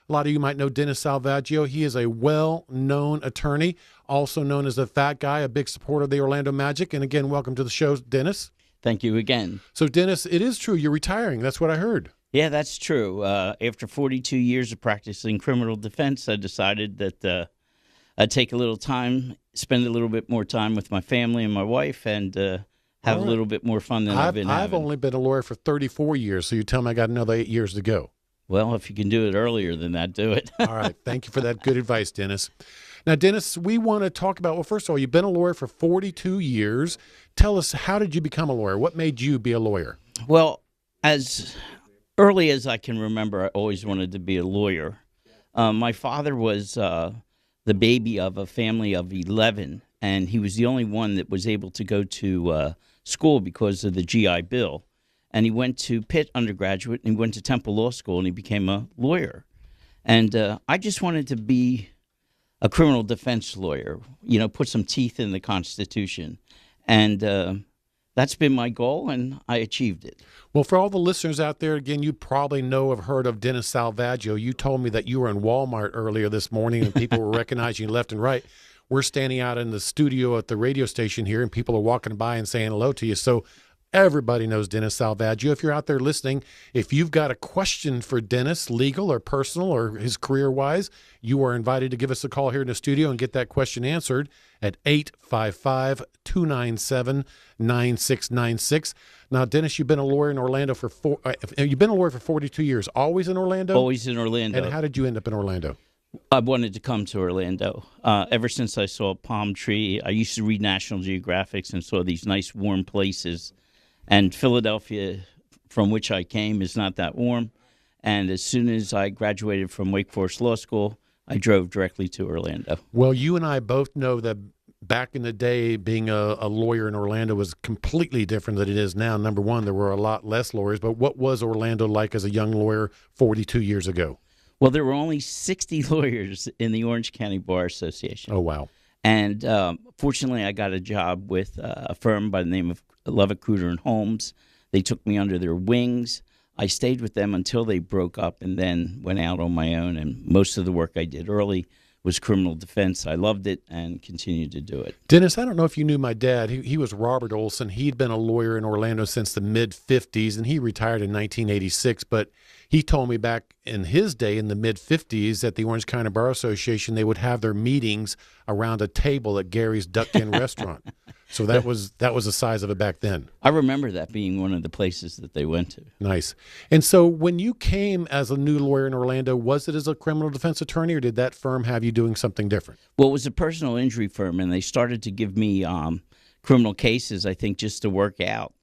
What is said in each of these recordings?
A lot of you might know Dennis Salvagio. He is a well-known attorney, also known as the Fat Guy, a big supporter of the Orlando Magic. And again, welcome to the show, Dennis. Thank you again. So, Dennis, it is true you're retiring. That's what I heard. Yeah, that's true. After 42 years of practicing criminal defense, I decided that I'd take a little time, spend a little bit more time with my family and my wife, and have a little bit more fun than I've been having. I've only been a lawyer for 34 years, so you tell me I got another 8 years to go. Well, if you can do it earlier than that, do it. All right. Thank you for that good advice, Dennis. Now, Dennis, we want to talk about, well, first of all, you've been a lawyer for 42 years. Tell us, how did you become a lawyer? What made you be a lawyer? Well, as early as I can remember, I always wanted to be a lawyer. My father was the baby of a family of 11, and he was the only one that was able to go to school because of the GI Bill. And he went to Pitt undergraduate, and he went to Temple Law School, and he became a lawyer. And I just wanted to be a criminal defense lawyer, put some teeth in the Constitution. And that's been my goal, and I achieved it. Well, for all the listeners out there, again, you probably have heard of Dennis Salvagio. You told me that you were in Walmart earlier this morning, and people were recognizing you left and right. We're standing out in the studio at the radio station here, and people are walking by and saying hello to you. So everybody knows Dennis Salvagio. If you're out there listening, if you've got a question for Dennis, legal or personal or his career-wise, you are invited to give us a call here in the studio and get that question answered at 855-297-9696. Now, Dennis, you've been a lawyer in Orlando for 42 years. Always in Orlando? Always in Orlando. And how did you end up in Orlando? I wanted to come to Orlando. Ever since I saw a palm tree, I used to read National Geographics and saw these nice warm places. And Philadelphia, from which I came, is not that warm. And as soon as I graduated from Wake Forest Law School, I drove directly to Orlando. Well, you and I both know that back in the day, being a lawyer in Orlando was completely different than it is now. Number one, there were a lot less lawyers. But what was Orlando like as a young lawyer 42 years ago? Well, there were only 60 lawyers in the Orange County Bar Association. Oh, wow. And fortunately, I got a job with a firm by the name of Levitt, Cruder & Holmes. They took me under their wings. I stayed with them until they broke up and then went out on my own. And most of the work I did early was criminal defense. I loved it and continued to do it. Dennis, I don't know if you knew my dad. He was Robert Olsen. He'd been a lawyer in Orlando since the mid-'50s, and he retired in 1986. But he told me back in his day, in the mid-'50s, at the Orange County Bar Association, they would have their meetings around a table at Gary's Duck Inn restaurant. So that was the size of it back then. I remember that being one of the places that they went to. Nice. And so when you came as a new lawyer in Orlando, was it as a criminal defense attorney, or did that firm have you doing something different? Well, it was a personal injury firm, and they started to give me criminal cases, I think, just to work out.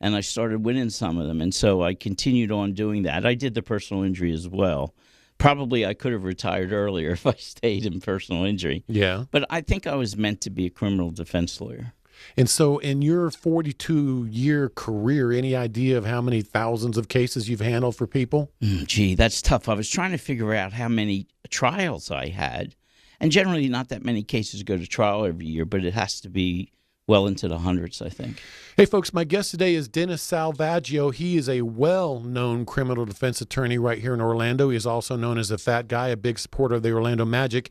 And I started winning some of them, and so I continued on doing that. I did the personal injury as well. Probably I could have retired earlier if I stayed in personal injury. Yeah. But I think I was meant to be a criminal defense lawyer. And so in your 42-year career, any idea of how many thousands of cases you've handled for people? Gee, that's tough. I was trying to figure out how many trials I had. And generally not that many cases go to trial every year, but it has to be well into the hundreds, I think. Hey, folks, my guest today is Dennis Salvagio. He is a well-known criminal defense attorney right here in Orlando. He is also known as the Fat Guy, a big supporter of the Orlando Magic.